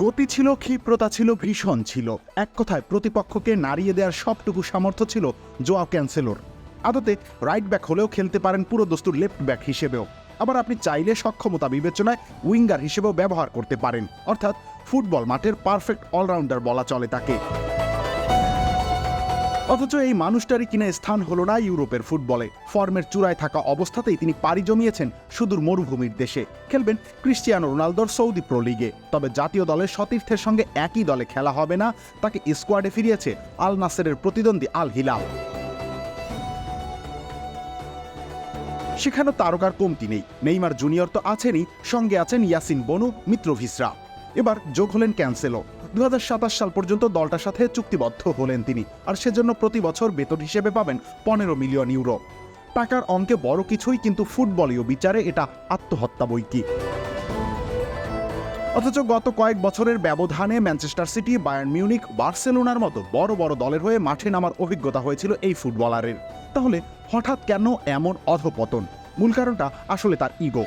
গতি ছিল, ক্ষিপ্রতা ছিল, ভীষণ ছিল। এক কথায় প্রতিপক্ষকে নাড়িয়ে দেওয়ার সবটুকু সামর্থ্য ছিল জোয়াও ক্যানসেলোর। আদতে রাইট ব্যাক হলেও খেলতে পারেন পুরো দস্তুর লেফট ব্যাক হিসেবেও। আবার আপনি চাইলে সক্ষমতা বিবেচনায় উইঙ্গার হিসেবেও ব্যবহার করতে পারেন, অর্থাৎ ফুটবল মাঠের পারফেক্ট অলরাউন্ডার বলা চলে তাকে। অথচ এই মানুষটারই কিনা স্থান হলো না ইউরোপের ফুটবলে। ফর্মের চূড়ায় থাকা অবস্থাতেই তিনি পাড়ি জমিয়েছেন সুদূর মরুভূমির দেশে। খেলবেন ক্রিস্টিয়ানো রোনালদোর সৌদি প্রো লিগে। তবে জাতীয় দলের সতীর্থের সঙ্গে একই দলে খেলা হবে না, তাকে স্কোয়াডে ফিরিয়েছে আল নাসেরের প্রতিদ্বন্দ্বী আল হিলাল। সেখানেও তারকার কমতি নেই। নেইমার জুনিয়র তো আছেনই, সঙ্গে আছেন ইয়াসিন বনু, মিত্রোভিচরা। এবার যোগ হলেন ক্যানসেলো। 2027 সাল পর্যন্ত দলটার সাথে চুক্তিবদ্ধ হলেন তিনি, আর সেজন্য প্রতি বছর বেতন হিসেবে পাবেন 15 মিলিয়ন ইউরো। টাকার অঙ্কে বড় কিছুই, কিন্তু ফুটবলীয় বিচারে এটা আত্মহত্যা বৈকি। অথচ গত কয়েক বছরের ব্যবধানে ম্যানচেস্টার সিটি, বায়ার্ন মিউনিখ, বার্সেলোনার মতো বড় বড় দলের হয়ে মাঠে নামার অভিজ্ঞতা হয়েছিল এই ফুটবলারের। তাহলে হঠাৎ কেন এমন অধপতন? মূল কারণটা আসলে তার ইগো।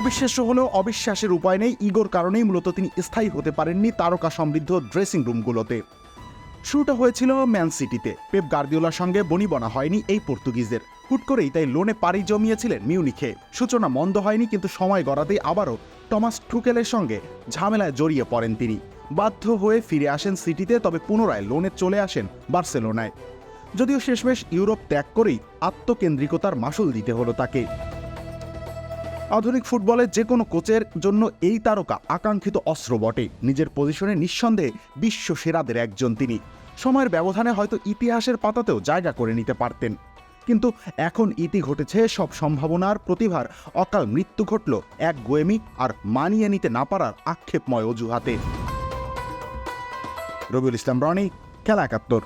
অবিশ্বাস্য হলেও অবিশ্বাসের উপায় নেই, ইগোর কারণেই মূলত তিনি স্থায়ী হতে পারেননি তারকা সমৃদ্ধ ড্রেসিং রুমগুলোতে। শুরুটা হয়েছিল ম্যান সিটিতে। পেপ গার্দিওলার সঙ্গে বনিবনা হয়নি এই পর্তুগিজের। হুট করেই তাই লোনে পাড়ি জমিয়েছিলেন মিউনিখে। সূচনা মন্দ হয়নি, কিন্তু সময় গড়াতেই আবারও টমাস টুকেলের সঙ্গে ঝামেলায় জড়িয়ে পড়েন তিনি। বাধ্য হয়ে ফিরে আসেন সিটিতে, তবে পুনরায় লোনে চলে আসেন বার্সেলোনায়। যদিও শেষমেশ ইউরোপ ত্যাগ করেই আত্মকেন্দ্রিকতার মাসুল দিতে হলো তাকে। আধুনিক ফুটবলের যে কোনো কোচের জন্য এই তারকা আকাঙ্ক্ষিত অস্ত্র বটে। নিজের পজিশনে নিঃসন্দেহে বিশ্ব সেরাদের একজন তিনি। সময়ের ব্যবধানে হয়তো ইতিহাসের পাতাতেও জায়গা করে নিতে পারতেন, কিন্তু এখন ইতি ঘটেছে সব সম্ভাবনার, প্রতিভার অকাল মৃত্যু ঘটল এক গোয়েমি আর মানিয়ে নিতে না পারার আক্ষেপময় অজুহাতে। রবিউল ইসলাম রনি, খেলা ৭১।